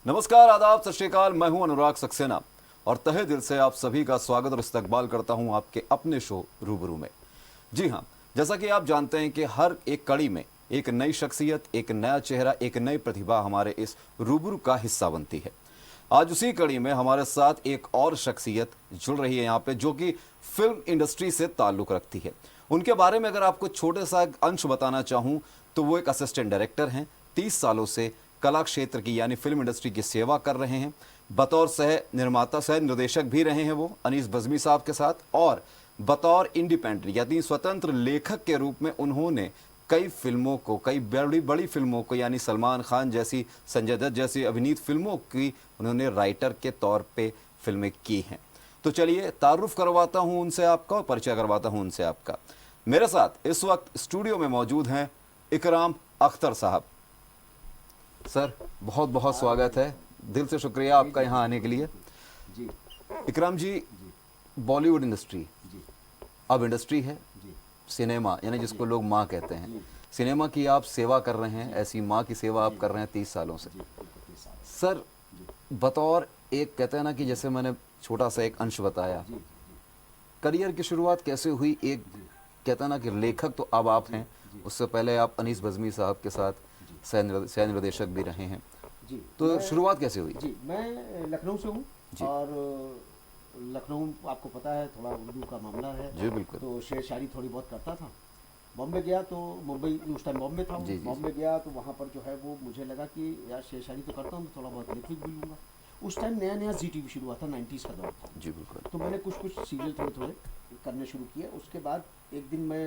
नमस्कार, आदाब, सत श्री अकाल। मैं हूं अनुराग सक्सेना और तहे दिल से आप सभी का स्वागत और इस्तकबाल करता हूं आपके अपने शो रूबरू में। जी हां, जैसा कि आप जानते हैं कि हर एक कड़ी में एक नई शख्सियत, एक नया चेहरा, एक नई प्रतिभा हमारे इस रूबरू का हिस्सा बनती है। आज उसी कड़ी में हमारे साथ एक और शख्सियत जुड़ रही है यहाँ पे, जो कि फिल्म इंडस्ट्री से ताल्लुक़ रखती है। उनके बारे में अगर आपको छोटे सा अंश बताना चाहूँ तो वो एक असिस्टेंट डायरेक्टर हैं। 30 सालों से कला क्षेत्र की यानी फिल्म इंडस्ट्री की सेवा कर रहे हैं। बतौर सह निर्माता, सह निर्देशक भी रहे हैं वो अनीस बज़मी साहब के साथ, और बतौर इंडिपेंडेंट यानी स्वतंत्र लेखक के रूप में उन्होंने कई फिल्मों को, कई बड़ी बड़ी फिल्मों को यानी सलमान खान जैसी, संजय दत्त जैसी अभिनीत फिल्मों की उन्होंने राइटर के तौर पे फिल्में की हैं। तो चलिए तारुफ करवाता हूँ उनसे आपका और परिचय करवाता हूँ उनसे आपका। मेरे साथ इस वक्त स्टूडियो में मौजूद हैं इकराम अख्तर साहब। सर, बहुत बहुत स्वागत है, दिल से शुक्रिया आपका यहाँ आने के लिए। जी इकराम जी, बॉलीवुड इंडस्ट्री जी अब इंडस्ट्री है, जी सिनेमा यानी जिसको लोग माँ कहते हैं, सिनेमा की आप सेवा कर रहे हैं, ऐसी माँ की सेवा आप कर रहे हैं 30 सालों से। सर, बतौर एक कहते हैं ना कि जैसे मैंने छोटा सा एक अंश बताया, करियर की शुरुआत कैसे हुई? एक कहता ना कि लेखक तो अब आप हैं, उससे पहले आप अनीस बज़मी साहब के साथ सह निर्देशक भी रहे हैं। जी तो शुरुआत कैसे हुई? जी मैं लखनऊ से हूँ और लखनऊ आपको पता है थोड़ा उर्दू का मामला है। जी बिल्कुल। तो शेर शायरी थोड़ी बहुत करता था। बॉम्बे गया तो मुंबई, उस टाइम बॉम्बे था। बॉम्बे गया तो वहाँ पर जो है वो मुझे लगा कि यार शेर शायरी तो करता हूँ, थोड़ा बहुत लिख भी लूँगा। उस टाइम नया नया जी टीवी शुरू हुआ था, 90s का दौर था। जी बिल्कुल। तो मैंने कुछ कुछ सीरियल थोड़े थोड़े करने शुरू किए। उसके बाद एक दिन मैं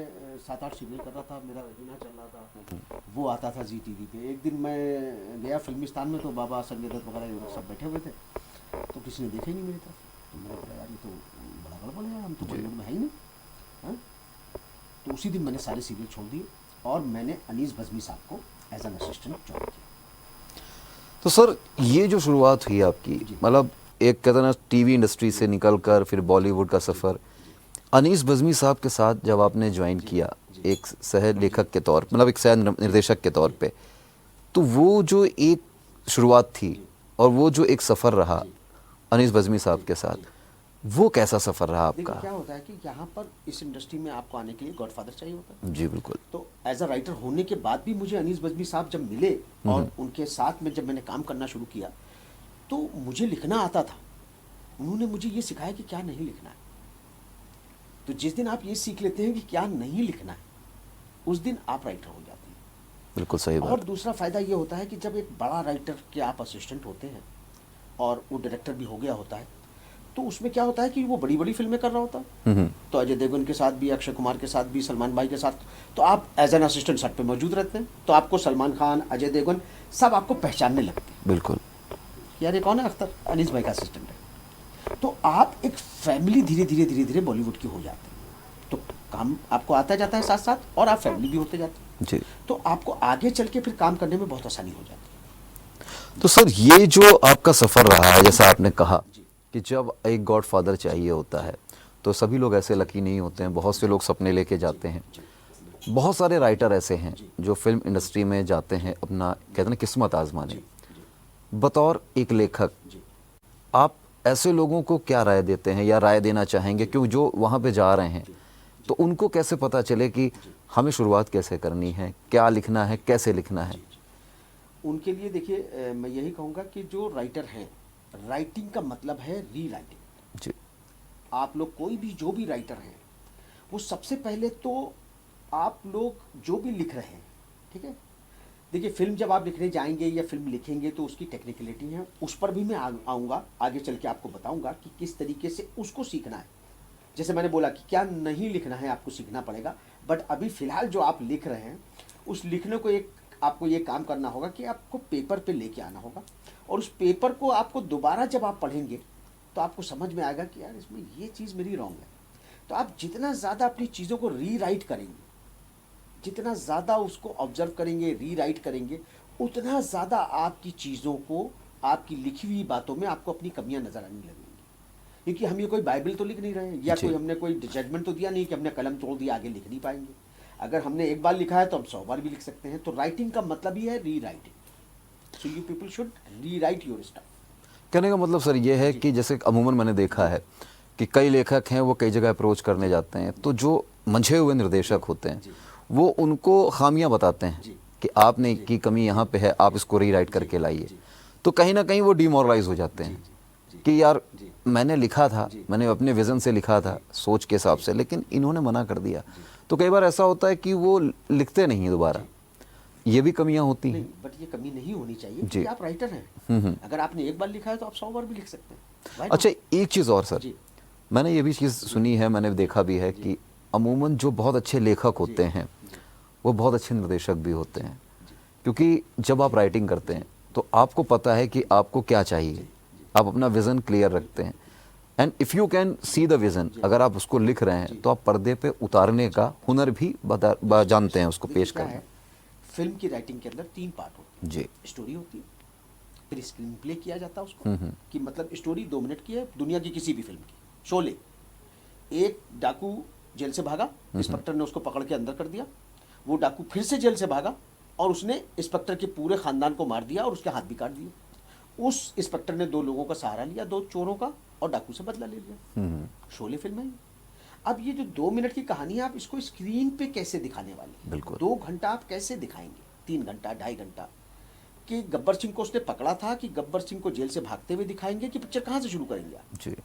7-8 सीरियल कर रहा था, मेरा रहीना चल रहा था, वो आता था जी टीवी पे। एक दिन मैं गया फिल्मिस्तान में तो बाबा संजय दत्त वगैरह ये सब बैठे हुए थे, तो किसी ने देखे ही नहीं मेरी तरफ। तो मैंने बोला यार ये तो बड़ा गड़बड़ है, हम तो बॉलीवुड में है ही नहीं। हाँ? तो उसी दिन मैंने सारे सीरियल छोड़ दिए और मैंने अनीस बज़मी साहब को एज एन असिस्टेंट ज्वाइन किया। तो सर, ये जो शुरुआत हुई आपकी, मतलब एक कहते ना टीवी इंडस्ट्री से निकलकर फिर बॉलीवुड का सफ़र, अनीस बज़मी साहब के साथ जब आपने ज्वाइन किया एक सह लेखक के तौर, मतलब एक सह निर्देशक के तौर पे, तो वो जो एक शुरुआत थी और वो जो एक सफ़र रहा अनीस बज़मी साहब के साथ, वो कैसा सफ़र रहा देखिए आपका? क्या होता है कि यहाँ पर इस इंडस्ट्री में आपको आने के लिए गॉडफादर चाहिए होता है। जी बिल्कुल। तो एज अ राइटर होने के बाद भी मुझे अनीस बज़मी साहब जब मिले और उनके साथ में जब मैंने काम करना शुरू किया तो मुझे लिखना आता था। उन्होंने मुझे ये सिखाया कि क्या नहीं लिखना है। तो जिस दिन आप ये सीख लेते हैं कि क्या नहीं लिखना है, उस दिन आप राइटर हो जाते हैं। बिल्कुल सही और बात। दूसरा फ़ायदा ये होता है कि जब एक बड़ा राइटर के आप असिस्टेंट होते हैं और वो डायरेक्टर भी हो गया होता है, तो उसमें क्या होता है कि वो बड़ी बड़ी फिल्में कर रहा होता है। तो अजय देवगन के साथ भी, अक्षय कुमार के साथ भी, सलमान भाई के साथ, तो आप एज एन असिस्टेंट सेट पे मौजूद रहते हैं। तो आपको सलमान खान, अजय देवगन सब आपको पहचानने लगते हैं। बिल्कुल। यार ये कौन है? अख्तर, अनीस भाई का असिस्टेंट है। तो आप एक फैमिली धीरे धीरे धीरे धीरे बॉलीवुड की हो जाते हैं। तो काम आपको आता जाता है साथ साथ और आप फैमिली भी होते जाते हैं। जी। तो आपको आगे चल के फिर काम करने में बहुत आसानी हो जाती है। तो सर, ये जो आपका सफ़र रहा है, जैसा आपने कहा कि जब एक गॉडफादर चाहिए होता है तो सभी लोग ऐसे लकी नहीं होते हैं, बहुत से लोग सपने लेके जाते हैं। बहुत सारे राइटर ऐसे हैं जो फिल्म इंडस्ट्री में जाते हैं अपना कहते हैं ना किस्मत आजमाने। बतौर एक लेखक आप ऐसे लोगों को क्या राय देते हैं या राय देना चाहेंगे, क्यों जो वहाँ पे जा रहे हैं तो उनको कैसे पता चले कि हमें शुरुआत कैसे करनी है, क्या लिखना है, कैसे लिखना है? उनके लिए देखिए मैं यही कहूँगा कि जो राइटर हैं, राइटिंग का मतलब है री राइटिंग। जी। आप लोग कोई भी जो भी राइटर हैं, वो सबसे पहले तो आप लोग जो भी लिख रहे हैं, ठीक है, देखिए फिल्म जब आप लिखने जाएंगे या फिल्म लिखेंगे तो उसकी टेक्निकलिटी है, उस पर भी मैं आऊँगा, आगे चल के आपको बताऊँगा कि किस तरीके से उसको सीखना है। जैसे मैंने बोला कि क्या नहीं लिखना है आपको सीखना पड़ेगा, बट अभी फ़िलहाल जो आप लिख रहे हैं उस लिखने को एक आपको ये काम करना होगा कि आपको पेपर पे लेके आना होगा, और उस पेपर को आपको दोबारा जब आप पढ़ेंगे तो आपको समझ में आएगा कि यार इसमें ये चीज़ मेरी रॉन्ग है। तो आप जितना ज़्यादा अपनी चीज़ों को रीराइट करेंगे, जितना ज़्यादा उसको ऑब्जर्व करेंगे, रीराइट करेंगे, उतना ज़्यादा आपकी चीज़ों को, आपकी लिखी हुई बातों में आपको अपनी कमियां नज़र आने लगेंगी। क्योंकि हम ये कोई बाइबल तो लिख नहीं रहे हैं, या कोई हमने कोई जजमेंट तो दिया नहीं कि हमने कलम तोड़ दिया आगे लिख नहीं पाएंगे। अगर हमने एक बार लिखा है तो हम 100 बार भी लिख सकते हैं। तो राइटिंग का मतलब ही है री writing. So you people should rewrite your stuff. कहने का मतलब सर ये है कि जैसे अमूमन मैंने देखा है कि कई लेखक हैं वो कई जगह अप्रोच करने जाते हैं, तो जो मंझे हुए निर्देशक होते हैं वो उनको खामियां बताते हैं कि आपने की कमी यहाँ पे है, आप इसको रीराइट करके लाइए। तो कहीं ना कहीं वो डिमोरलाइज हो जाते हैं कि यार मैंने लिखा था, मैंने अपने विज़न से लिखा था, सोच के हिसाब से, लेकिन इन्होंने मना कर दिया। तो कई बार ऐसा होता है कि वो लिखते नहीं दोबारा, ये भी कमियां होती हैं। नहीं, बट ये कमी नहीं होनी चाहिए जी। क्योंकि आप राइटर हैं। अगर आपने एक बार लिखा है तो आप 100 बार भी लिख सकते हैं। Why not? अच्छा, एक चीज़ और सर, जी। मैंने ये भी चीज़ सुनी है, मैंने देखा भी है कि अमूमन जो बहुत अच्छे लेखक होते हैं वो बहुत अच्छे निर्देशक भी होते हैं, क्योंकि जब आप राइटिंग करते हैं तो आपको पता है कि आपको क्या चाहिए, आप अपना विज़न क्लियर रखते हैं, and if you can see the vision, अगर आप उसको लिख रहे हैं तो आप पर्दे पे उतारने का हुनर भी जानते हैं, उसको देखिए पेश क्या करना। है, फिल्म की राइटिंग के अंदर 3 पार्ट होते हैं। जी। स्टोरी होती है, फिर स्क्रीन प्ले किया जाता है उसको, कि मतलब स्टोरी 2 मिनट की है, दुनिया की किसी भी फिल्म की। शोले, एक डाकू जेल से भागा, इंस्पेक्टर ने उसको पकड़ के अंदर कर दिया, वो डाकू फिर से जेल से भागा और उसने इंस्पेक्टर के पूरे खानदान को मार दिया और उसके हाथ भी काट दिए। उस इंस्पेक्टर ने 2 लोगों का सहारा लिया, 2 चोरों का, और डाकू से बदला ले लिया। शोले फिल्म है ये। अब ये जो 2 मिनट की कहानी है, आप इसको स्क्रीन पे कैसे दिखाने वाले? बिल्कुल। 2 घंटा आप कैसे दिखाएंगे? 3 घंटा, 2.5 घंटा? कि गब्बर सिंह को उसने पकड़ा था, कि गब्बर सिंह को जेल से भागते हुए दिखाएंगे, कि पिक्चर कहाँ से शुरू करेंगे आप? जी।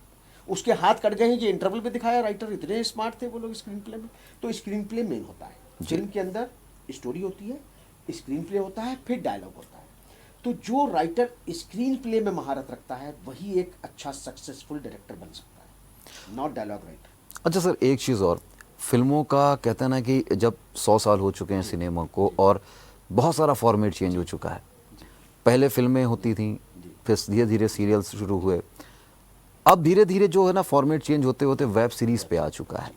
उसके हाथ कट गए हैं, ये इंटरवल पे दिखाया। राइटर इतने स्मार्ट थे वो लोग स्क्रीन प्ले में। तो स्क्रीन प्ले मेन होता है। फिल्म के अंदर स्टोरी होती है, स्क्रीन प्ले होता है, फिर डायलॉग होता है। तो जो राइटर स्क्रीन प्ले में महारत रखता है वही एक अच्छा सक्सेसफुल डायरेक्टर बन सकता है, नॉट डायलॉग राइटर। अच्छा सर, एक चीज़ और, फिल्मों का कहते हैं ना कि जब 100 साल हो चुके हैं सिनेमा को और बहुत सारा फॉर्मेट चेंज हो चुका है। पहले फिल्में होती थी, फिर धीरे धीरे सीरियल्स शुरू हुए, अब धीरे धीरे जो है ना फॉर्मेट चेंज होते होते वेब सीरीज़ पे आ चुका है।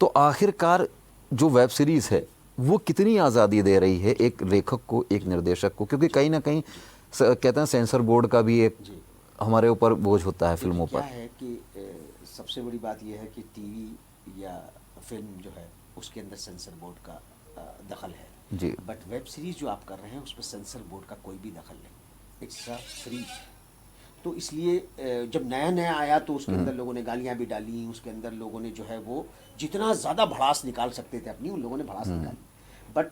तो आखिरकार जो वेब सीरीज़ है वो कितनी आज़ादी दे रही है एक लेखक को, एक निर्देशक को, क्योंकि कहीं ना कहीं कहते हैं सेंसर बोर्ड का भी एक हमारे ऊपर बोझ होता है फिल्मों क्या पर। है कि सबसे बड़ी बात यह है कि टीवी या फिल्म जो है उसके अंदर सेंसर बोर्ड का दखल है जी। बट वेब सीरीज जो आप कर रहे हैं उसमें सेंसर बोर्ड का कोई भी दखल नहीं, इट्स अ फ्री। तो इसलिए जब नया नया आया तो उसके अंदर लोगों ने गालियां भी डाली, उसके अंदर लोगों ने जो है वो जितना ज़्यादा भड़ास निकाल सकते थे अपनी, उन लोगों ने भड़ास निकाली। बट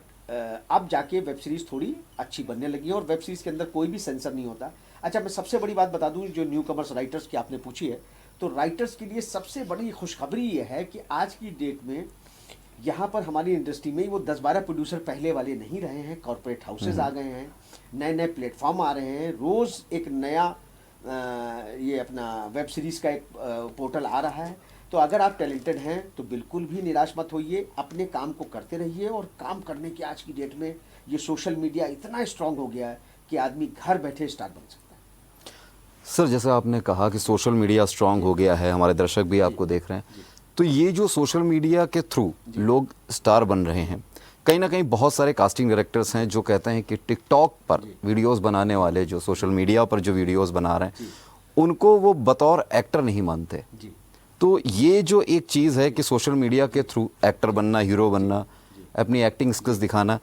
अब जाके वेब सीरीज़ थोड़ी अच्छी बनने लगी है और वेब सीरीज़ के अंदर कोई भी सेंसर नहीं होता। अच्छा, मैं सबसे बड़ी बात बता दूं, जो न्यू कमर्स राइटर्स की आपने पूछी है, तो राइटर्स के लिए सबसे बड़ी खुशखबरी ये है कि आज की डेट में यहाँ पर हमारी इंडस्ट्री में वो 10-12 प्रोड्यूसर पहले वाले नहीं रहे हैं, कॉर्पोरेट हाउसेज आ गए हैं, नए नए प्लेटफॉर्म आ रहे हैं, रोज़ एक नया ये अपना वेब सीरीज़ का एक पोर्टल आ रहा है। तो अगर आप टैलेंटेड हैं तो बिल्कुल भी निराश मत होइए, अपने काम को करते रहिए। और काम करने की आज की डेट में ये सोशल मीडिया इतना स्ट्रांग हो गया है कि आदमी घर बैठे स्टार बन सकता है। सर, जैसा आपने कहा कि सोशल मीडिया स्ट्रांग हो गया है, हमारे दर्शक भी आपको देख रहे हैं, तो ये जो सोशल मीडिया के थ्रू लोग स्टार बन रहे हैं, कहीं ना कहीं बहुत सारे कास्टिंग डायरेक्टर्स हैं जो कहते हैं कि टिकटॉक पर वीडियोस बनाने वाले, जो सोशल मीडिया पर जो वीडियोस बना रहे हैं, उनको वो बतौर एक्टर नहीं मानते। तो ये जो एक चीज़ है कि सोशल मीडिया के थ्रू एक्टर बनना, हीरो बनना, अपनी एक्टिंग स्किल्स दिखाना,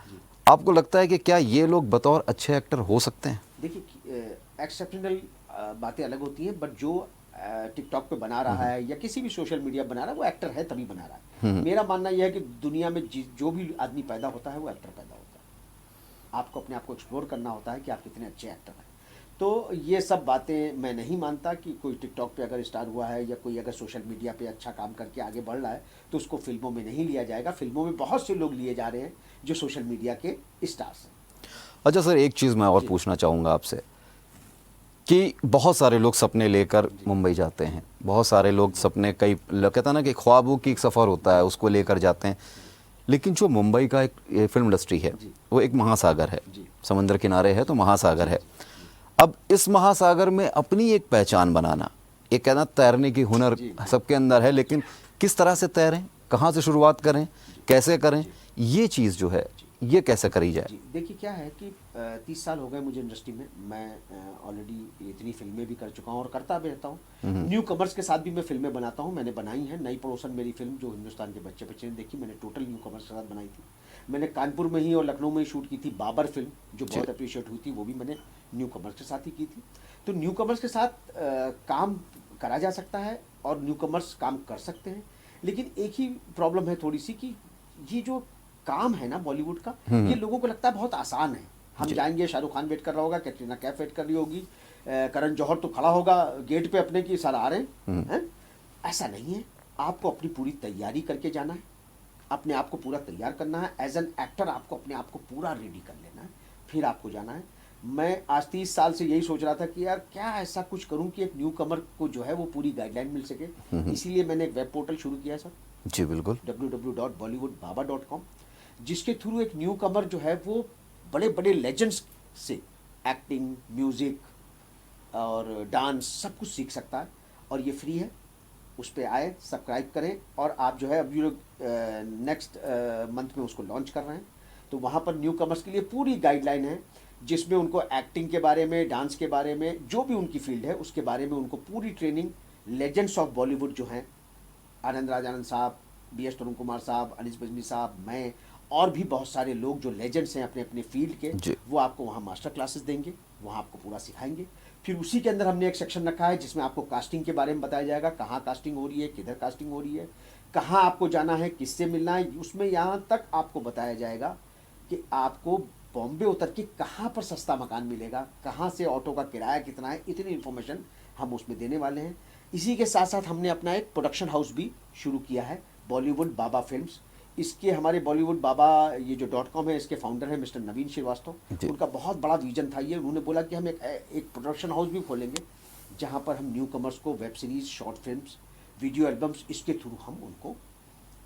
आपको लगता है कि क्या ये लोग बतौर अच्छे एक्टर हो सकते हैं? देखिए, एक्सेप्शनल बातें अलग होती हैं, बट जो टिकटॉक पे बना रहा है या किसी भी सोशल मीडिया बना रहा है वो एक्टर है तभी बना रहा है। मेरा मानना यह है कि दुनिया में जो भी आदमी पैदा होता है वो एक्टर पैदा होता है। आपको अपने आप को एक्सप्लोर करना होता है कि आप कितने अच्छे एक्टर हैं। तो ये सब बातें मैं नहीं मानता कि कोई टिकटॉक पे अगर स्टार हुआ है या कोई अगर सोशल मीडिया पे अच्छा काम करके आगे बढ़ रहा है तो उसको फिल्मों में नहीं लिया जाएगा। फिल्मों में बहुत से लोग लिए जा रहे हैं जो सोशल मीडिया के स्टार्स हैं। अच्छा सर, एक चीज़ मैं और पूछना चाहूँगा आपसे कि बहुत सारे लोग सपने लेकर मुंबई जाते हैं, बहुत सारे लोग सपने, कई कहता ना कि ख्वाबों की एक सफ़र होता है, उसको लेकर जाते हैं, लेकिन जो मुंबई का एक फिल्म इंडस्ट्री है वो एक महासागर है, समंदर किनारे है तो महासागर है। अब इस महासागर में अपनी एक पहचान बनाना, एक कहना तैरने की हुनर सबके अंदर है, लेकिन किस तरह से तैरें, कहाँ से शुरुआत करें, कैसे करें, ये चीज़ जो है ये कैसे करी जाए? देखिए क्या है कि 30 साल हो गए मुझे इंडस्ट्री में। मैं ऑलरेडी इतनी फिल्में भी कर चुका हूँ और करता भी रहता हूँ। न्यू कमर्स के साथ भी मैं फिल्में बनाता हूँ, मैंने बनाई हैं। नई पड़ोसन मेरी फिल्म जो हिंदुस्तान के बच्चे बच्चे ने देखी, मैंने टोटल न्यू कमर्स के साथ बनाई थी। मैंने कानपुर में ही और लखनऊ में ही शूट की थी बाबर फिल्म, जो जी। बहुत अप्रिशिएट हुई थी, वो भी मैंने न्यू कमर्स के साथ ही की थी। तो न्यू कमर्स के साथ काम करा जा सकता है और न्यू कमर्स काम कर सकते हैं, लेकिन एक ही प्रॉब्लम है थोड़ी सी कि ये जो काम है ना बॉलीवुड का, ये लोगों को लगता है बहुत आसान है। हम जाएंगे, शाहरुख खान वेट कर रहा होगा, कैटरीना कैफ वेट कर रही होगी, करण जौहर तो खड़ा होगा गेट पे अपने की, सर आ रहे हैं। ऐसा नहीं है, आपको अपनी पूरी तैयारी करके जाना है, अपने आप को पूरा तैयार करना है। एज एन एक्टर आपको अपने आप को पूरा रेडी कर लेना है, फिर आपको जाना है। मैं आज 30 साल से यही सोच रहा था कि यार क्या ऐसा कुछ करूं कि एक न्यू कमर को जो है वो पूरी गाइडलाइन मिल सके। इसीलिए मैंने एक वेब पोर्टल शुरू किया सर, जी बिल्कुल। www.bollywoodbaba.com, जिसके थ्रू एक न्यू कमर जो है वो बड़े बड़े लेजेंड्स से एक्टिंग, म्यूजिक और डांस सब कुछ सीख सकता है, और ये फ्री है। उस पर आए, सब्सक्राइब करें, और आप जो है अभी लोग नेक्स्ट मंथ में उसको लॉन्च कर रहे हैं। तो वहाँ पर न्यू कमर्स के लिए पूरी गाइडलाइन है, जिसमें उनको एक्टिंग के बारे में, डांस के बारे में, जो भी उनकी फील्ड है उसके बारे में उनको पूरी ट्रेनिंग लेजेंड्स ऑफ बॉलीवुड जो हैं, आनंद राज आनंद साहब, BS तरुण कुमार साहब, अनीस बजमी साहब, मैं और भी बहुत सारे लोग जो लेजेंड्स हैं अपने अपने फील्ड के, वो आपको वहाँ मास्टर क्लासेस देंगे, वहाँ आपको पूरा सिखाएंगे। फिर उसी के अंदर हमने एक सेक्शन रखा है जिसमें आपको कास्टिंग के बारे में बताया जाएगा, कहाँ कास्टिंग हो रही है, किधर कास्टिंग हो रही है, कहाँ आपको जाना है, किससे मिलना है। उसमें यहाँ तक आपको बताया जाएगा कि आपको बॉम्बे उतर के कहाँ पर सस्ता मकान मिलेगा, कहाँ से ऑटो का किराया कितना है, इतनी इन्फॉर्मेशन हम उसमें देने वाले हैं। इसी के साथ साथ हमने अपना एक प्रोडक्शन हाउस भी शुरू किया है, बॉलीवुड बाबा फिल्म्स। इसके हमारे बॉलीवुड बाबा ये जो .com है, इसके फाउंडर है मिस्टर नवीन श्रीवास्तव। उनका बहुत बड़ा विजन था ये, उन्होंने बोला कि हम एक प्रोडक्शन हाउस भी खोलेंगे जहाँ पर हम न्यू कमर्स को web series, short films, video albums, इसके थ्रू हम उनको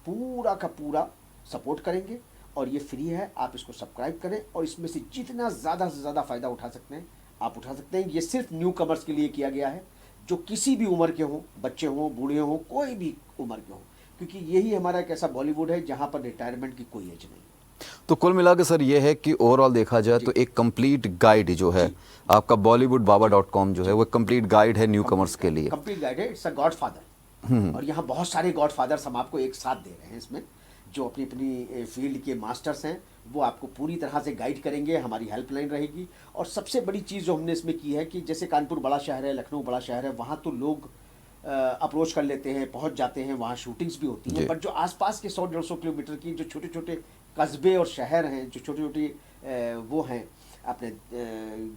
पूरा का पूरा सपोर्ट करेंगे। और ये फ्री है, आप इसको सब्सक्राइब करें और इसमें से जितना ज़्यादा से ज़्यादा फ़ायदा उठा सकते हैं आप उठा सकते हैं। ये सिर्फ न्यू कमर्स के लिए किया गया है, जो किसी भी उम्र के हों, बच्चे हों, बूढ़े हों, कोई भी उम्र के हों, क्योंकि यही हमारा एक ऐसा बॉलीवुड है जहाँ पर रिटायरमेंट की कोई एज नहीं। तो कुल मिला के सर ये है कि ओवरऑल देखा जाए तो एक कंप्लीट गाइड जो है आपका bollywoodbaba.com जो है वो कंप्लीट गाइड है न्यू कमर्स के लिए। कंप्लीट गाइड है, इट्स अ गॉड फादर। और यहाँ बहुत सारे गॉड फादर्स हम आपको एक साथ दे रहे हैं इसमें, जो अपनी अपनी फील्ड के मास्टर्स हैं, वो आपको पूरी तरह से गाइड करेंगे। हमारी हेल्पलाइन रहेगी। और सबसे बड़ी चीज़ जो हमने इसमें की है कि जैसे कानपुर बड़ा शहर है, लखनऊ बड़ा शहर है, वहाँ तो लोग अप्रोच कर लेते हैं, पहुँच जाते हैं, वहाँ शूटिंग्स भी होती हैं। बट जो आसपास के 100-150 किलोमीटर की जो छोटे छोटे कस्बे और शहर हैं, जो छोटे छोटे वो हैं अपने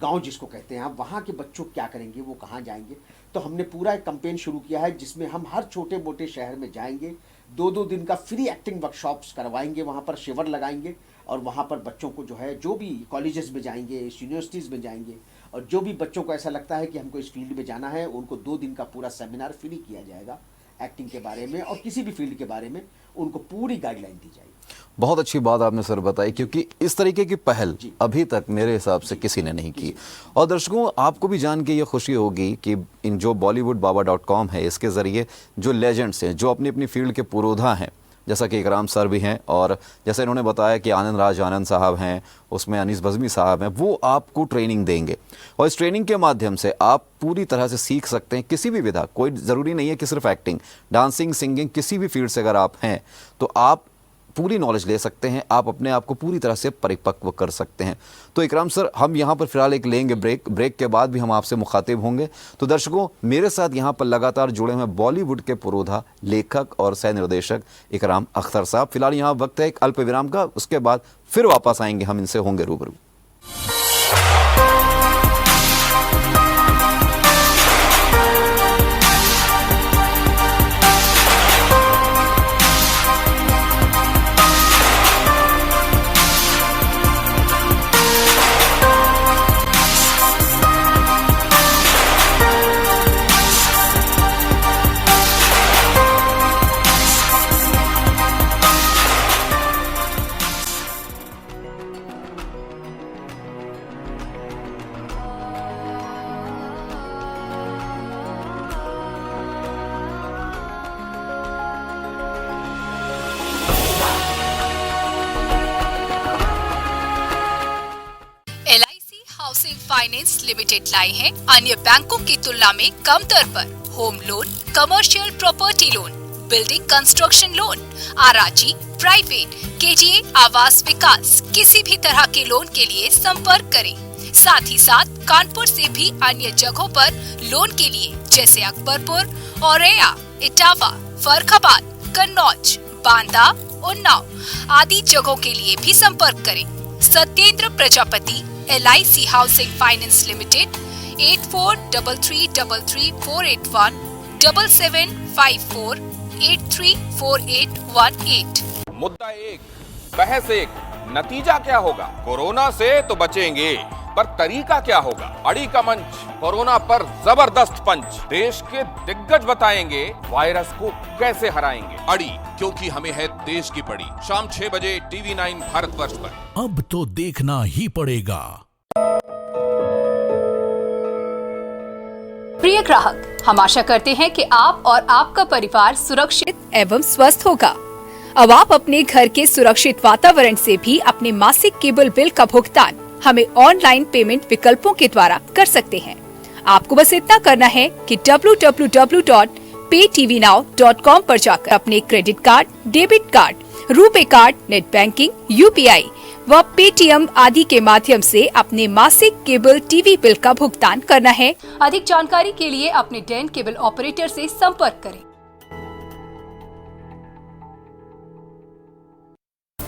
गांव जिसको कहते हैं, आप वहाँ के बच्चों क्या करेंगे, वो कहाँ जाएंगे। तो हमने पूरा एक कैंपेन शुरू किया है जिसमें हम हर छोटे मोटे शहर में जाएंगे, 2-2 दिन का फ्री एक्टिंग वर्कशॉप्स करवाएंगे, वहाँ पर शिविर लगाएंगे, और वहाँ पर बच्चों को जो है, जो भी कॉलेजेस में जाएंगे, यूनिवर्सिटीज़ में जाएंगे, और जो भी बच्चों को ऐसा लगता है कि हमको इस फील्ड में जाना है, उनको 2 दिन का पूरा सेमिनार फ्री किया जाएगा एक्टिंग के बारे में, और किसी भी फील्ड के बारे में उनको पूरी गाइडलाइन दी जाएगी। बहुत अच्छी बात आपने सर बताई, क्योंकि इस तरीके की पहल अभी तक मेरे हिसाब से किसी ने नहीं की। और दर्शकों, आपको भी जान के ये खुशी होगी कि इन जो bollywoodbaba.com है, इसके ज़रिए जो लेजेंड्स हैं, जो अपनी अपनी फील्ड के पुरोधा हैं, जैसा कि इकराम सर भी हैं, और जैसे इन्होंने बताया कि आनंद राज आनंद साहब हैं, उसमें अनीस बज़मी साहब हैं, वो आपको ट्रेनिंग देंगे। और इस ट्रेनिंग के माध्यम से आप पूरी तरह से सीख सकते हैं किसी भी विधा। कोई ज़रूरी नहीं है कि सिर्फ एक्टिंग, डांसिंग, सिंगिंग, किसी भी फील्ड से अगर आप हैं तो आप पूरी नॉलेज ले सकते हैं, आप अपने आप को पूरी तरह से परिपक्व कर सकते हैं। तो इकराम सर, हम यहाँ पर फिलहाल एक लेंगे ब्रेक के बाद भी हम आपसे मुखातिब होंगे। तो दर्शकों, मेरे साथ यहाँ पर लगातार जुड़े हुए बॉलीवुड के पुरोधा, लेखक और सह निर्देशक इकराम अख्तर साहब। फिलहाल यहाँ वक्त है एक अल्प विराम का, उसके बाद फिर वापस आएंगे, हम इनसे होंगे रूबरू। LIC हाउसिंग फाइनेंस लिमिटेड लाई है अन्य बैंकों की तुलना में कम दर पर home loan, commercial property loan, building construction loan, RRG, private, KGA, आवास विकास, किसी भी तरह के लोन के लिए संपर्क करें। साथ ही साथ कानपुर से भी अन्य जगहों पर लोन के लिए जैसे अकबरपुर, औरैया, इटावा, फर्रुखाबाद, कन्नौज, बांदा, उन्नाव आदि जगहों के लिए भी संपर्क करें। Satyendra Prajapati, LIC housing finance limited, 8433334817 7754834818। मुद्दा एक, बहस एक, नतीजा क्या होगा? कोरोना से तो बचेंगे, पर तरीका क्या होगा? अड़ी का मंच, कोरोना पर जबरदस्त पंच, देश के दिग्गज बताएंगे वायरस को कैसे हराएंगे। अड़ी, क्योंकि हमें है देश की पड़ी। शाम 6 बजे TV9 भारतवर्ष पर। अब तो देखना ही पड़ेगा। प्रिय ग्राहक, हम आशा करते हैं कि आप और आपका परिवार सुरक्षित एवं स्वस्थ होगा। अब आप अपने घर के सुरक्षित वातावरण से भी अपने मासिक केबल बिल का भुगतान हमें ऑनलाइन पेमेंट विकल्पों के द्वारा कर सकते हैं। आपको बस इतना करना है कि www.paytvnow.com पर जाकर अपने credit card, debit card, RuPay card, net banking, UPI व पेटीएम आदि के माध्यम से अपने मासिक केबल टीवी बिल का भुगतान करना है। अधिक जानकारी के लिए अपने डेन केबल ऑपरेटर से संपर्क करें।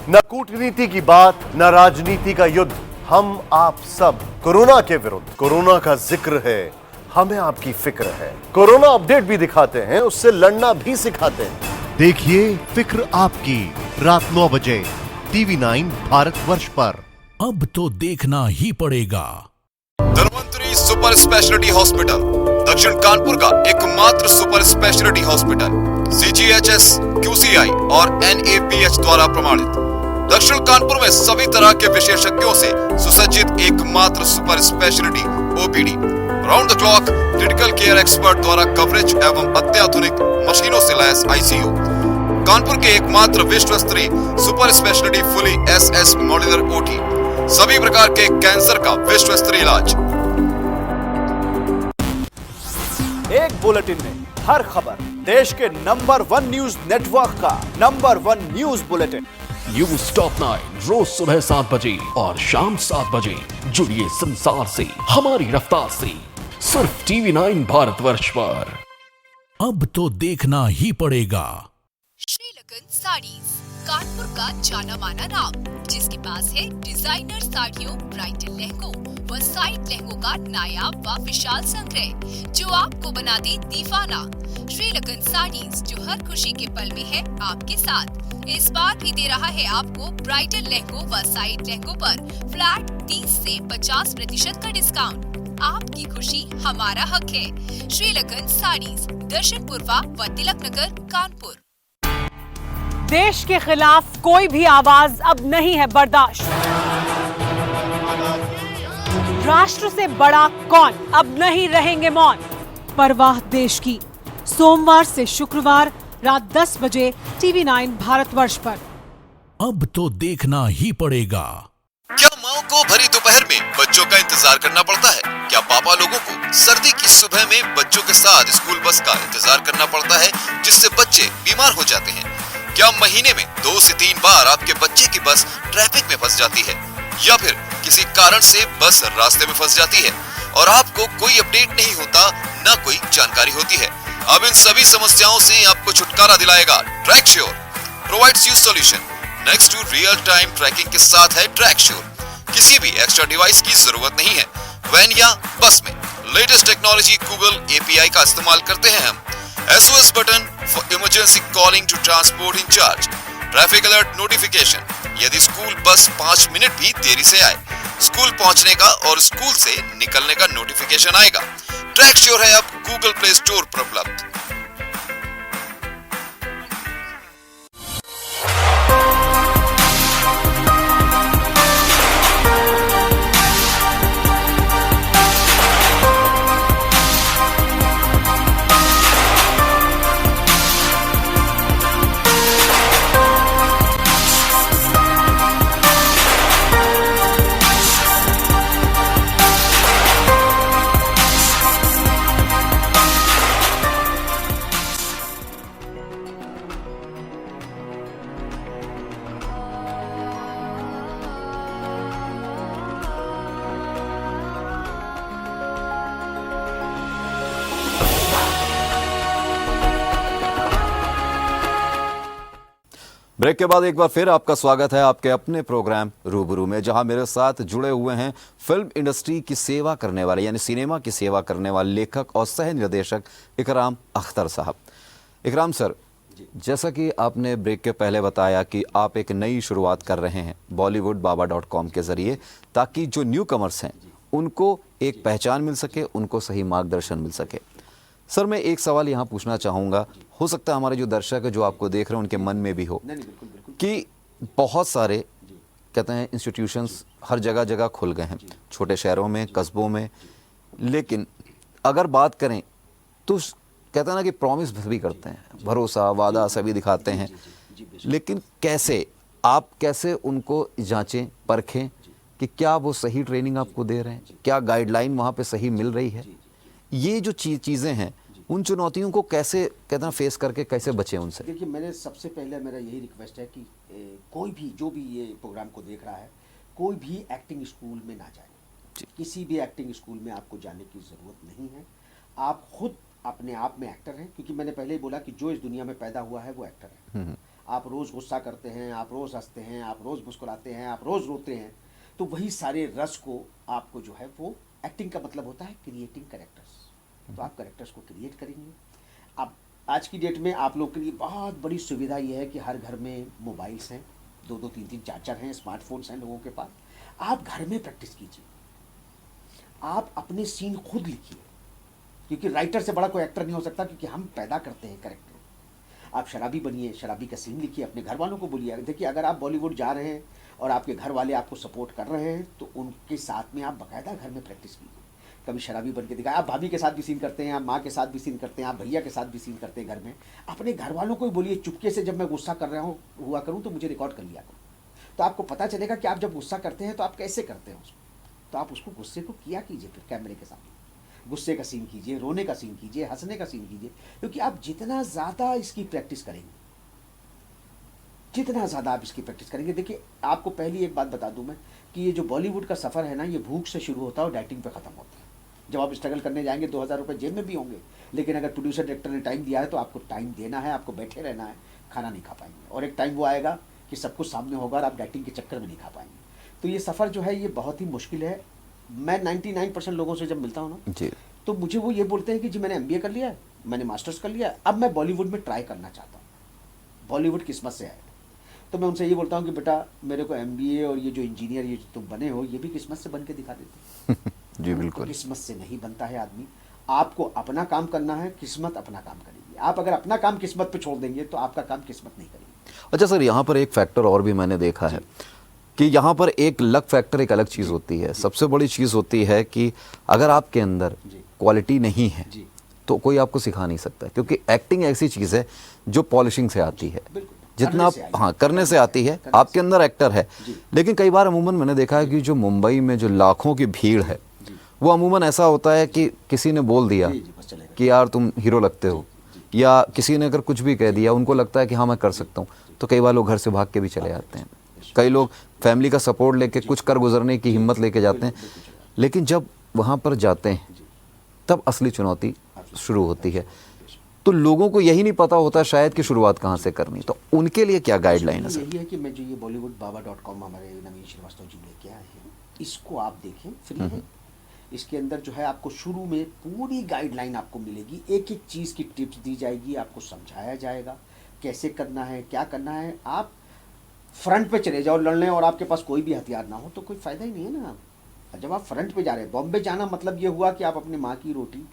न कूटनीति की बात, न राजनीति का युद्ध, हम आप सब कोरोना के विरुद्ध। कोरोना का जिक्र है, हमें आपकी फिक्र है। कोरोना अपडेट भी दिखाते हैं, उससे लड़ना भी सिखाते हैं। देखिए फिक्र आपकी, रात 9 बजे TV9 भारतवर्ष पर। अब तो देखना ही पड़ेगा। धन्वंतरी सुपर स्पेशलिटी हॉस्पिटल, दक्षिण कानपुर का एकमात्र super speciality hospital, CGHS, QCI और NABH द्वारा प्रमाणित। दक्षिण कानपुर में सभी तरह के विशेषज्ञों से सुसज्जित एकमात्र super speciality OPD, round the clock critical care expert द्वारा कवरेज एवं अत्याधुनिक मशीनों से लैस ICU। कानपुर के एकमात्र विश्व स्तरीय super speciality fully SS modular OT, सभी प्रकार के कैंसर का विश्व स्तरीय इलाज। एक बुलेटिन में हर खबर, देश के नंबर 1 न्यूज नेटवर्क का number 1 news bulletin. News top 9 रोज सुबह 7 बजे और शाम 7 बजे। जुड़िए संसार से हमारी रफ्तार से, सिर्फ TV9 भारतवर्ष पर। अब तो देखना ही पड़ेगा। श्रीलगन साड़ीज, कानपुर का जाना माना नाम, जिसके पास है डिजाइनर साड़ियों, ब्राइडल लहंगों व साइड लहंगों का नायाब व विशाल संग्रह, जो आपको बना दे दीवाना। श्रीलगन साड़ीज, जो हर खुशी के पल में है आपके साथ, इस बार भी दे रहा है आपको ब्राइडल लहंगों व साइड लहंगों पर फ्लैट 30 से 50% का डिस्काउंट। आपकी खुशी हमारा हक है। श्रीलगन साड़ीज, दर्शन पूर्वा व तिलक नगर, कानपुर। देश के खिलाफ कोई भी आवाज अब नहीं है बर्दाश्त। राष्ट्र से बड़ा कौन, अब नहीं रहेंगे मौन। परवाह देश की, सोमवार से शुक्रवार रात 10 बजे TV9 भारतवर्ष पर। अब तो देखना ही पड़ेगा। क्या माओ को भरी दोपहर में बच्चों का इंतजार करना पड़ता है? क्या पापा लोगों को सर्दी की सुबह में बच्चों के साथ स्कूल बस का इंतजार करना पड़ता है, जिससे बच्चे बीमार हो जाते हैं? क्या महीने में 2 से 3 बार आपके बच्चे की बस ट्रैफिक में फंस जाती है, या फिर किसी कारण से बस रास्ते में फंस जाती है और आपको कोई अपडेट नहीं होता, न कोई जानकारी होती है? अब इन सभी समस्याओं से आपको छुटकारा दिलाएगा Tracksure, provides you solution. Next to real time tracking के साथ है ट्रैकश्योर। किसी भी एक्स्ट्रा डिवाइस की जरूरत नहीं है। वैन या बस में लेटेस्ट टेक्नोलॉजी गूगल API का इस्तेमाल करते हैं हम। SOS button for emergency calling to transport incharge, traffic alert notification यदि स्कूल बस 5 मिनट भी देरी से आए, स्कूल पहुंचने का और स्कूल से निकलने का नोटिफिकेशन आएगा। ट्रैकश्योर है अब गूगल प्ले स्टोर पर उपलब्ध। ब्रेक के बाद एक बार फिर आपका स्वागत है आपके अपने प्रोग्राम रूबरू में, जहां मेरे साथ जुड़े हुए हैं फिल्म इंडस्ट्री की सेवा करने वाले यानी सिनेमा की सेवा करने वाले लेखक और सह निर्देशक इकराम अख्तर साहब। इकराम सर, जैसा कि आपने ब्रेक के पहले बताया कि आप एक नई शुरुआत कर रहे हैं bollywoodbaba.com के ज़रिए, ताकि जो न्यू कमर्स हैं उनको एक पहचान मिल सके, उनको सही मार्गदर्शन मिल सके। सर, मैं एक सवाल यहाँ पूछना चाहूँगा, हो सकता है हमारे जो दर्शक है जो आपको देख रहे हैं उनके मन में भी हो कि बहुत सारे कहते हैं इंस्टीट्यूशंस हर जगह जगह खुल गए हैं, छोटे शहरों में, कस्बों में, लेकिन अगर बात करें तो कहते हैं ना कि प्रॉमिस भी करते हैं, भरोसा वादा सभी दिखाते हैं, लेकिन कैसे उनको जांचें परखें कि क्या वो सही ट्रेनिंग आपको दे रहे हैं, क्या गाइडलाइन वहाँ पे सही मिल रही है। ये जो चीज़ें हैं उन चुनौतियों को कैसे कहते हैं फेस करके कैसे बचें उनसे। देखिए, मैंने सबसे पहले मेरा यही रिक्वेस्ट है कि कोई भी जो भी ये प्रोग्राम को देख रहा है, कोई भी एक्टिंग स्कूल में ना जाए। किसी भी एक्टिंग स्कूल में आपको जाने की ज़रूरत नहीं है। आप खुद अपने आप में एक्टर हैं, क्योंकि मैंने पहले ही बोला कि जो इस दुनिया में पैदा हुआ है वो एक्टर है। आप रोज़ गुस्सा करते हैं, आप रोज़ हंसते हैं, आप रोज़ मुस्कुराते हैं, आप रोज़ रोते हैं, तो वही सारे रस को आपको जो है वो एक्टिंग का मतलब होता है क्रिएटिंग कैरेक्टर्स। तो आप कैरेक्टर्स को क्रिएट करेंगे। अब आज की डेट में आप लोग के लिए बहुत बड़ी सुविधा ये है कि हर घर में मोबाइल्स हैं, 2-2, 3-3, 4-4 हैं, स्मार्टफोन्स हैं लोगों के पास। आप घर में प्रैक्टिस कीजिए, आप अपने सीन खुद लिखिए, क्योंकि राइटर से बड़ा कोई एक्टर नहीं हो सकता, क्योंकि हम पैदा करते हैं कैरेक्टर। आप शराबी बनिए, शराबी का सीन लिखिए, अपने घर वालों को बोलिए। देखिए, अगर आप बॉलीवुड जा रहे हैं और आपके घर वाले आपको सपोर्ट कर रहे हैं तो उनके साथ में आप बाकायदा घर में प्रैक्टिस कीजिए। कभी शराबी बन के दिखाए, आप भाभी के साथ भी सीन करते हैं, आप माँ के साथ भी सीन करते हैं, आप भैया के साथ भी सीन करते हैं घर में। अपने घर वालों को ही बोलिए, चुपके से जब मैं गुस्सा कर रहा हुआ करूँ तो मुझे रिकॉर्ड कर लिया करो, तो आपको पता चलेगा कि आप जब गुस्सा करते हैं तो आप कैसे करते हैं उसको। तो आप उसको गुस्से को किया कीजिए, फिर कैमरे के सामने गुस्से का सीन कीजिए, रोने का सीन कीजिए, हंसने का सीन कीजिए, क्योंकि आप जितना ज़्यादा इसकी प्रैक्टिस करेंगे, जितना ज़्यादा आप इसकी प्रैक्टिस करेंगे। देखिए, आपको पहली एक बात बता दूं मैं कि ये जो बॉलीवुड का सफ़र है ना, ये भूख से शुरू होता है और डाइटिंग पे ख़त्म होता है। जब आप स्ट्रगल करने जाएंगे 2000 रुपये जेब में भी होंगे, लेकिन अगर प्रोड्यूसर डायरेक्टर ने टाइम दिया है तो आपको टाइम देना है, आपको बैठे रहना है, खाना नहीं खा पाएंगे। और एक टाइम वो आएगा कि सब कुछ सामने होगा और आप डाइटिंग के चक्कर में नहीं खा पाएंगे। तो ये सफ़र जो है ये बहुत ही मुश्किल है। मैं 99% लोगों से जब मिलता हूँ ना जी, तो मुझे वो ये बोलते हैं कि जी मैंने MBA कर लिया है, मैंने मास्टर्स कर लिया है, अब मैं बॉलीवुड में ट्राई करना चाहता हूँ, बॉलीवुड किस्मत से आए। तो मैं उनसे ये बोलता हूँ कि बेटा, मेरे को MBA और ये जो इंजीनियर ये जो तुम बने हो, ये भी किस्मत से बन के दिखा देते जी बिल्कुल। किस्मत से नहीं बनता है आदमी। आपको अपना काम करना है, किस्मत अपना काम करेगी। आप अगर अपना काम किस्मत पे छोड़ देंगे तो आपका काम किस्मत नहीं करेगी। अच्छा सर, यहाँ पर एक फैक्टर और भी मैंने देखा है कि यहाँ पर एक लक फैक्टर एक अलग चीज़ होती है। सबसे बड़ी चीज़ होती है कि अगर आपके अंदर क्वालिटी नहीं है तो कोई आपको सिखा नहीं सकता, क्योंकि एक्टिंग ऐसी चीज़ है जो पॉलिशिंग से आती है, जितना आप करने से आती है। आपके अंदर एक्टर है, लेकिन कई बार अमूमन मैंने देखा है कि जो मुंबई में जो लाखों की भीड़ है वो अमूमन ऐसा होता है कि किसी ने बोल दिया कि यार तुम हीरो लगते हो, या किसी ने अगर कुछ भी कह दिया, उनको लगता है कि हाँ मैं कर सकता हूँ, तो कई बार लोग घर से भाग के भी चले जाते हैं। कई लोग फैमिली का सपोर्ट लेके कुछ कर गुजरने की हिम्मत लेके जाते हैं, लेकिन जब वहाँ पर जाते हैं तब असली चुनौती शुरू होती है। तो लोगों को यही नहीं पता होता शायद कि शुरुआत कहाँ से करनी, तो उनके लिए क्या गाइडलाइन है सर? यही है कि मैं जो ये bollywoodbaba.com हमारे नवीन श्रीवास्तव जी लेके आए हैं, इसको आप देखें, फ्री है। इसके अंदर जो है आपको शुरू में पूरी गाइडलाइन आपको मिलेगी, एक एक चीज़ की टिप्स दी जाएगी, आपको समझाया जाएगा कैसे करना है, क्या करना है। आप फ्रंट पे चले जाओ लड़ने और आपके पास कोई भी हथियार ना हो तो कोई फ़ायदा ही नहीं है ना। जब आप फ्रंट पे जा रहे हैं, बॉम्बे जाना मतलब ये हुआ कि आप अपनी माँ की रोटी,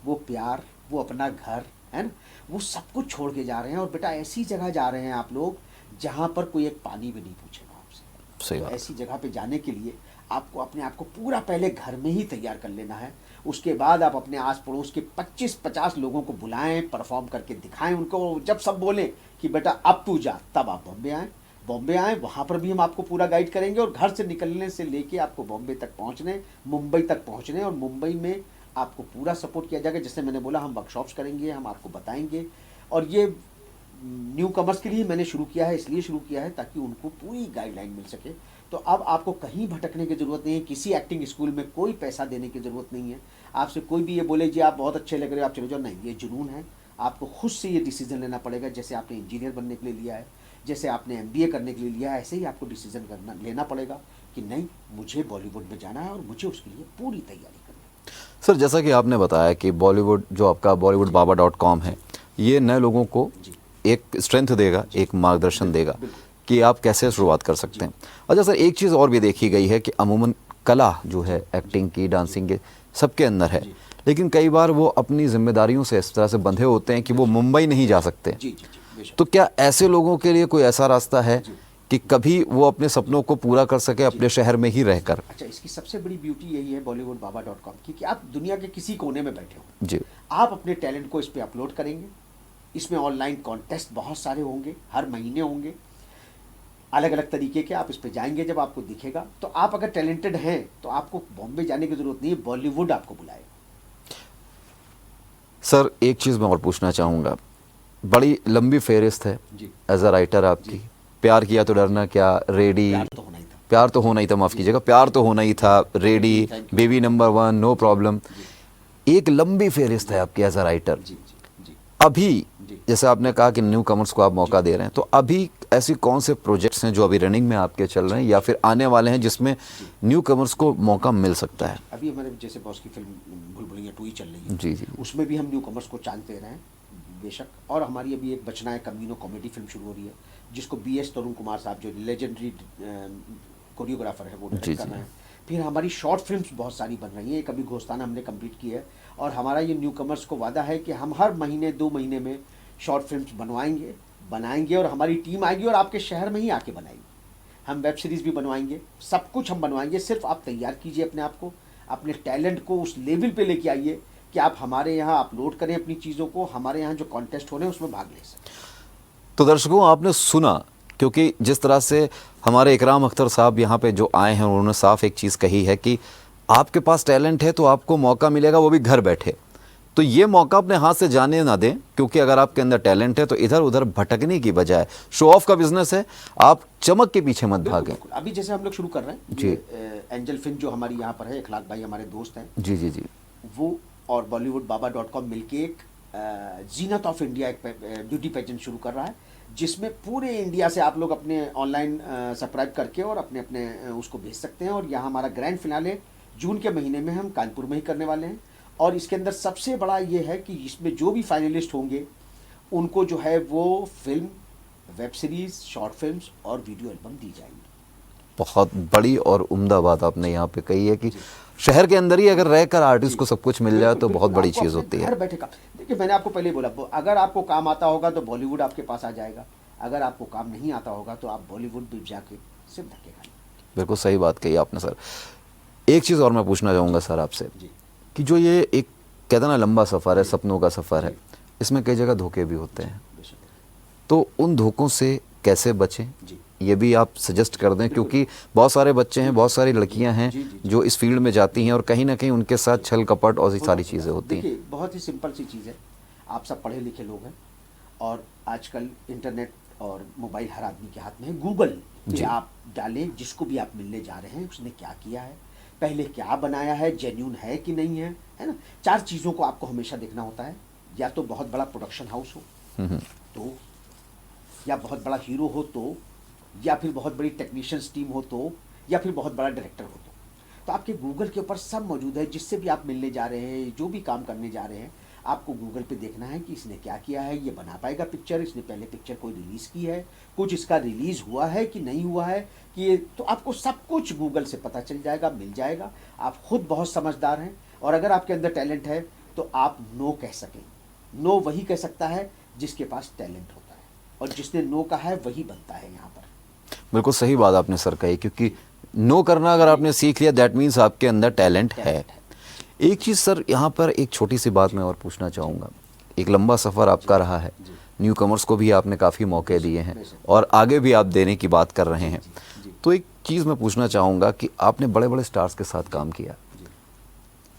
वो प्यार, वो अपना घर है ना, वो सब कुछ छोड़ के जा रहे हैं। और बेटा, ऐसी जगह जा रहे हैं आप लोग जहाँ पर कोई एक पानी भी नहीं पूछेगा आपसे। सही बात। ऐसी जगह पे जाने के लिए आपको अपने आप को पूरा पहले घर में ही तैयार कर लेना है। उसके बाद आप अपने आस पड़ोस के 25-50 लोगों को बुलाएं, परफॉर्म करके दिखाएं उनको। जब सब बोलें कि बेटा अब तू जा, तब आप बॉम्बे आएँ। वहाँ पर भी हम आपको पूरा गाइड करेंगे, और घर से निकलने से लेके आपको बॉम्बे तक पहुँचने, मुंबई तक पहुँचने, और मुंबई में आपको पूरा सपोर्ट किया जाएगा। जैसे मैंने बोला, हम वर्कशॉप्स करेंगे, हम आपको बताएंगे। और ये न्यू कमर्स के लिए मैंने शुरू किया है, इसलिए शुरू किया है ताकि उनको पूरी गाइडलाइन मिल सके। तो अब आपको कहीं भटकने की ज़रूरत नहीं है, किसी एक्टिंग स्कूल में कोई पैसा देने की ज़रूरत नहीं है। आपसे कोई भी ये बोले जी आप बहुत अच्छे लग रहे हो, आप चले जाओ, नहीं, ये जुनून है। आपको खुद से ये डिसीजन लेना पड़ेगा, जैसे आपने इंजीनियर बनने के लिए लिया है जैसे आपने एमबीए करने के लिए लिया ऐसे ही आपको डिसीजन लेना पड़ेगा कि नहीं, मुझे बॉलीवुड में जाना है और मुझे उसके लिए पूरी तैयारी करनी है। सर जैसा कि आपने बताया कि बॉलीवुड जो आपका bollywoodbaba.com है, ये नए लोगों को एक स्ट्रेंथ देगा, एक मार्गदर्शन देगा कि आप कैसे शुरुआत कर सकते हैं। अच्छा सर, एक चीज़ और भी देखी गई है कि अमूमन कला जो है एक्टिंग की, डांसिंग के, सबके अंदर है, लेकिन कई बार वो अपनी जिम्मेदारियों से इस तरह से बंधे होते हैं कि वो मुंबई नहीं जा सकते। तो क्या ऐसे लोगों के लिए कोई ऐसा रास्ता है कि कभी वो अपने सपनों को पूरा कर सके अपने शहर में ही रहकर? अच्छा, इसकी सबसे बड़ी ब्यूटी यही है bollywoodbaba.com की कि आप दुनिया के किसी कोने में बैठे हो जी, आप अपने टैलेंट को इस पे अपलोड करेंगे। इसमें ऑनलाइन कॉन्टेस्ट बहुत सारे होंगे, हर महीने होंगे, अलग अलग तरीके के। आप इस पे जाएंगे, जब आपको दिखेगा तो आप अगर टैलेंटेड हैं तो आपको बॉम्बे जाने की जरूरत नहीं है, बॉलीवुड आपको बुलाएगा। सर एक चीज़ मैं और पूछना चाहूँगा, बड़ी लंबी फेहरिस्त है एज अ राइटर आपकी। प्यार किया तो डरना क्या, रेडी, प्यार तो होना ही था, माफ़ कीजिएगा, प्यार तो होना ही था, ready, baby number 1, no problem, एक लंबी फेहरिस्त है आपकी एज अ राइटर। अभी जैसे आपने कहा कि न्यू कमर्स को आप मौका दे रहे हैं, तो अभी ऐसी कौन से प्रोजेक्ट्स हैं जो अभी रनिंग में आपके चल रहे हैं या फिर आने वाले हैं जिसमें न्यू कमर्स को मौका मिल सकता है? अभी हमारे जैसे बॉस की फिल्म भूल भुलैया 2 ही चल रही है, जी जी, उसमें भी हम न्यू कमर्स को चांस दे रहे हैं बेशक। और हमारी अभी एक बचना है कमीनो कॉमेडी फिल्म शुरू हो रही है, जिसको BS तरुण कुमार साहब जो लेजेंडरी कोरियोग्राफर है वो डायरेक्ट कर रहे हैं। फिर हमारी शॉर्ट फिल्म्स बहुत सारी बन रही हैं, कभी घोस्ताना हमने कंप्लीट की है, और हमारा ये न्यू कमर्स को वादा है कि हम हर महीने 2 महीने में शॉर्ट फिल्म्स बनाएंगे और हमारी टीम आएगी और आपके शहर में ही आके बनाएगी। हम वेब सीरीज़ भी बनवाएंगे, सब कुछ हम बनवाएंगे। सिर्फ आप तैयार कीजिए अपने आप को, अपने टैलेंट को उस लेवल पे लेके आइए कि आप हमारे यहाँ अपलोड करें अपनी चीज़ों को, हमारे यहाँ जो कॉन्टेस्ट हो रहे हैं उसमें भाग ले सकें। तो दर्शकों आपने सुना, क्योंकि जिस तरह से हमारे इकराम अख्तर साहब यहाँ पे जो आए हैं उन्होंने साफ एक चीज़ कही है कि आपके पास टैलेंट है तो आपको मौका मिलेगा, वो भी घर बैठे। तो ये मौका अपने हाथ से जाने ना दें, क्योंकि अगर आपके अंदर टैलेंट है तो इधर उधर भटकने की बजाय, शो ऑफ का बिजनेस है, आप चमक के पीछे मत भागें। अभी जैसे हम लोग शुरू कर रहे हैं जी, एंजल फिल्म जो हमारी यहाँ पर है, इखलाक भाई हमारे दोस्त हैं, जी जी जी, वो और bollywoodbaba.com मिलके एक जीनत ऑफ इंडिया एक ब्यूटी पेजेंट शुरू कर रहा है, जिसमें पूरे इंडिया से आप लोग अपने ऑनलाइन सब्सक्राइब करके और अपने अपने उसको भेज सकते हैं। और यहाँ हमारा ग्रैंड फिनाले जून के महीने में हम कानपुर में ही करने वाले हैं। और इसके अंदर सबसे बड़ा ये है कि इसमें जो भी फाइनलिस्ट होंगे उनको जो है वो film, web series, short films और वीडियो एल्बम दी जाएंगी। बहुत बड़ी और उम्दा बात आपने यहाँ पे कही है कि शहर के अंदर ही अगर रहकर आर्टिस्ट को सब कुछ मिल जाए तो बहुत बड़ी चीज़ होती है। घर बैठे काम, देखिए मैंने आपको पहले बोला, अगर आपको काम आता होगा तो बॉलीवुड आपके पास आ जाएगा, अगर आपको काम नहीं आता होगा तो आप बॉलीवुड भी जाके सिर्फ धक्के खाएंगे। बिल्कुल सही बात कही आपने सर। एक चीज़ और मैं पूछना चाहूँगा सर आपसे कि जो ये एक कहते ना लंबा सफ़र है, सपनों का सफ़र है, इसमें कई जगह धोखे भी होते हैं, तो उन धोखों से कैसे बचें ये भी आप सजेस्ट कर दें, क्योंकि बहुत सारे बच्चे हैं, बहुत सारी लड़कियां हैं जो इस फील्ड में जाती हैं और कहीं ना कहीं उनके साथ छल कपट और सारी चीज़ें होती हैं। देखिए बहुत ही सिंपल सी चीज़ है, आप सब पढ़े लिखे लोग हैं और आजकल इंटरनेट और मोबाइल हर आदमी के हाथ में है। गूगल पे आप डालें, जिसको भी आप मिलने जा रहे हैं उसने क्या किया है, पहले क्या बनाया है, जेन्यून है कि नहीं है, है ना। 4 चीज़ों को आपको हमेशा देखना होता है, या तो बहुत बड़ा प्रोडक्शन हाउस हो तो, या बहुत बड़ा हीरो हो तो, या फिर बहुत बड़ी टेक्नीशियंस टीम हो तो, या फिर बहुत बड़ा डायरेक्टर हो तो आपके गूगल के ऊपर सब मौजूद है। जिससे भी आप मिलने जा रहे हैं, जो भी काम करने जा रहे हैं, आपको गूगल पे देखना है कि इसने क्या किया है, ये बना पाएगा पिक्चर, इसने पहले पिक्चर कोई रिलीज़ की है, कुछ इसका रिलीज़ हुआ है कि नहीं हुआ है, कि ये तो आपको सब कुछ गूगल से पता चल जाएगा, मिल जाएगा। आप खुद बहुत समझदार हैं और अगर आपके अंदर टैलेंट है तो आप नो कह सकें। नो वही कह सकता है जिसके पास टैलेंट होता है, और जिसने नो कहा है वही बनता है यहाँ पर। बिल्कुल सही बात आपने सर कही, क्योंकि नो करना अगर आपने सीख लिया दैट मीन्स आपके अंदर टैलेंट है। एक चीज़ सर यहाँ पर एक छोटी सी बात मैं और पूछना चाहूँगा, एक लंबा सफ़र आपका रहा है, न्यू कमर्स को भी आपने काफ़ी मौके दिए हैं और आगे भी आप देने की बात कर रहे हैं, तो एक चीज़ मैं पूछना चाहूँगा कि आपने बड़े बड़े स्टार्स के साथ काम किया,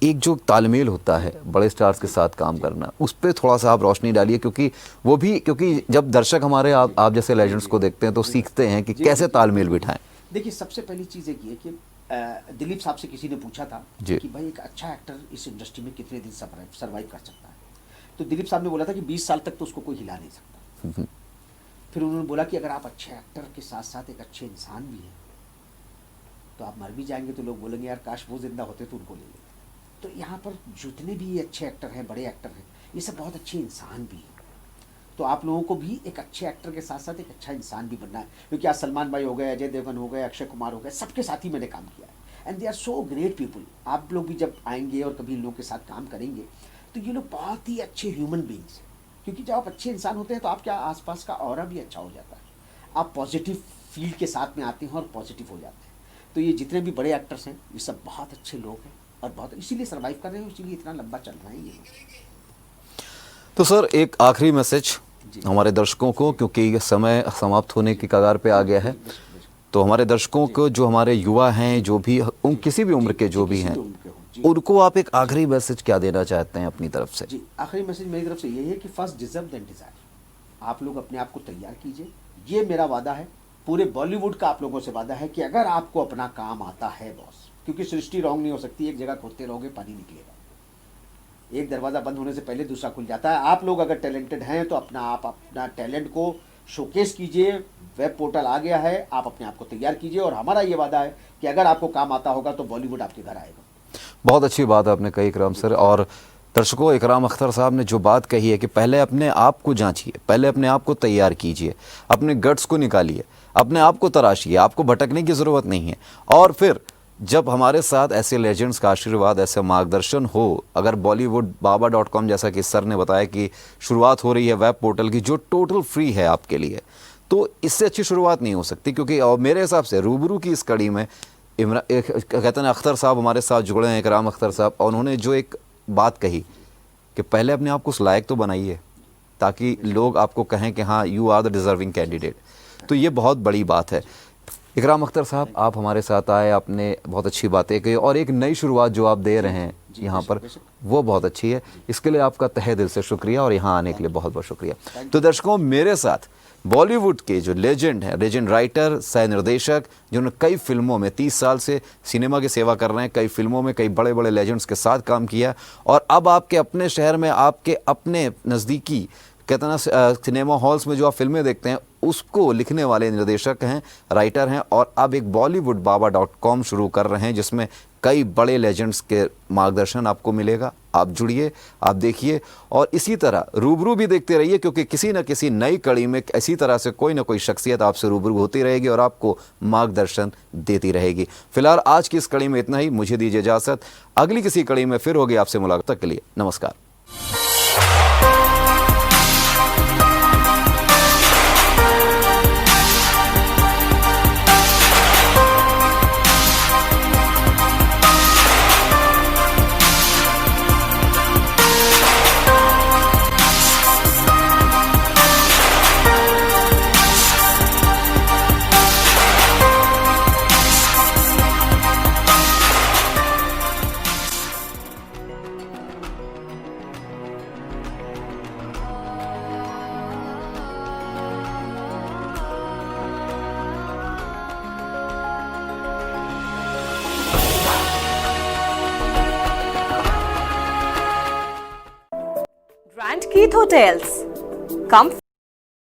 एक जो तालमेल होता है बड़े स्टार्स के साथ काम करना, उस पर थोड़ा सा आप रोशनी डालिए, क्योंकि जब दर्शक हमारे आप जैसे लेजेंड्स को देखते हैं तो सीखते हैं कि कैसे तालमेल बिठाएं। देखिए सबसे पहली चीज़ एक ये कि दिलीप साहब से किसी ने पूछा था कि भाई एक अच्छा एक्टर इस इंडस्ट्री में कितने दिन सर्वाइव कर सकता है, तो दिलीप साहब ने बोला था कि 20 साल तक तो उसको कोई हिला नहीं सकता। फिर उन्होंने बोला कि अगर आप अच्छे एक्टर के साथ साथ एक अच्छे इंसान भी हैं तो आप मर भी जाएंगे तो लोग बोलेंगे यार काश वो जिंदा होते तो उनको ले लेते। तो यहाँ पर जितने भी अच्छे एक्टर हैं, बड़े एक्टर हैं, ये सब बहुत अच्छे इंसान भी हैं। तो आप लोगों को भी एक अच्छे एक्टर के साथ साथ एक अच्छा इंसान भी बनना है, क्योंकि आज सलमान भाई हो गए, अजय देवगन हो गए, अक्षय कुमार हो गए, सबके साथ ही मैंने काम किया है and they are so great people. आप लोग भी जब आएंगे और कभी इन लोगों के साथ काम करेंगे तो ये लोग बहुत ही अच्छे ह्यूमन बींग्स हैं, क्योंकि जब आप अच्छे इंसान होते हैं तो आपके आसपास का ऑरा भी अच्छा हो जाता है, आप पॉजिटिव फील्ड के साथ में आते हैं और पॉजिटिव हो जाते हैं। तो ये जितने भी बड़े एक्टर्स हैं ये सब बहुत अच्छे लोग हैं और बहुत इसीलिए सर्वाइव कर रहे हैं, इसीलिए इतना लंबा चल रहे हैं ये लोग। तो सर एक आखिरी मैसेज हमारे दर्शकों को, क्योंकि समय समाप्त होने की कगार पे आ गया है, तो हमारे दर्शकों को, जो हमारे युवा हैं, जो भी किसी भी उम्र के जो भी हैं, उनको आप एक आखिरी मैसेज क्या देना चाहते हैं अपनी तरफ से? जी, आखिरी मैसेज मेरी तरफ से यही है कि फर्स्ट डिजर्व देन डिजायर। आप लोग अपने आप को तैयार कीजिए, ये मेरा वादा है, पूरे बॉलीवुड का आप लोगों से वादा है कि अगर आपको अपना काम आता है बॉस, क्योंकि सृष्टि रॉन्ग नहीं हो सकती, एक जगह खोदते रहोगे पानी निकलेगा, एक दरवाज़ा बंद होने से पहले दूसरा खुल जाता है। आप लोग अगर टैलेंटेड हैं तो अपना टैलेंट को शोकेस कीजिए, वेब पोर्टल आ गया है, आप अपने आप को तैयार कीजिए और हमारा ये वादा है कि अगर आपको काम आता होगा तो बॉलीवुड आपके घर आएगा। बहुत अच्छी बात आपने कही इकराम सर। और दर्शकों, इकराम अख्तर साहब ने जो बात कही है कि पहले अपने आप को जांचिए, पहले अपने आप को तैयार कीजिए, अपने गट्स को निकालिए, अपने आप को तराशिए, आपको भटकने की ज़रूरत नहीं है। और फिर जब हमारे साथ ऐसे लेजेंड्स का आशीर्वाद, ऐसे मार्गदर्शन हो, अगर bollywoodbaba.com जैसा कि सर ने बताया कि शुरुआत हो रही है वेब पोर्टल की, जो टोटल फ्री है आपके लिए, तो इससे अच्छी शुरुआत नहीं हो सकती। क्योंकि मेरे हिसाब से रूबरू की इस कड़ी में कहते हैं अख्तर साहब हमारे साथ जुड़े हैं, इकराम अख्तर साहब, और उन्होंने जो एक बात कही कि पहले अपने आप को उस लायक तो बनाइए ताकि लोग आपको कहें कि हाँ you are the deserving candidate. तो ये बहुत बड़ी बात है। इकराम अख्तर साहब, आप हमारे साथ आए, आपने बहुत अच्छी बातें कही और एक नई शुरुआत जो आप दे रहे हैं यहाँ पर, वो बहुत अच्छी है। इसके लिए आपका तहे दिल से शुक्रिया और यहाँ आने के लिए बहुत बहुत शुक्रिया। तो दर्शकों, मेरे साथ बॉलीवुड के जो लेजेंड हैं, लेजेंड राइटर, सह निर्देशक, जिन्होंने कई फिल्मों में 30 साल से सिनेमा की सेवा कर रहे हैं, कई फिल्मों में कई बड़े बड़े लेजेंड्स के साथ काम किया, और अब आपके अपने शहर में, आपके अपने नज़दीकी कहते हैं ना सिनेमा हॉल्स में जो आप फिल्में देखते हैं, उसको लिखने वाले निर्देशक हैं, राइटर हैं, और अब एक bollywoodbaba.com शुरू कर रहे हैं जिसमें कई बड़े लेजेंड्स के मार्गदर्शन आपको मिलेगा। आप जुड़िए, आप देखिए और इसी तरह रूबरू भी देखते रहिए, क्योंकि किसी न किसी नई कड़ी में इसी तरह से कोई ना कोई शख्सियत आपसे रूबरू होती रहेगी और आपको मार्गदर्शन देती रहेगी। फिलहाल आज की इस कड़ी में इतना ही, मुझे दीजिए इजाज़त। अगली किसी कड़ी में फिर होगी आपसे मुलाकात। तक के लिए नमस्कार। Grand Keith Hotels. Come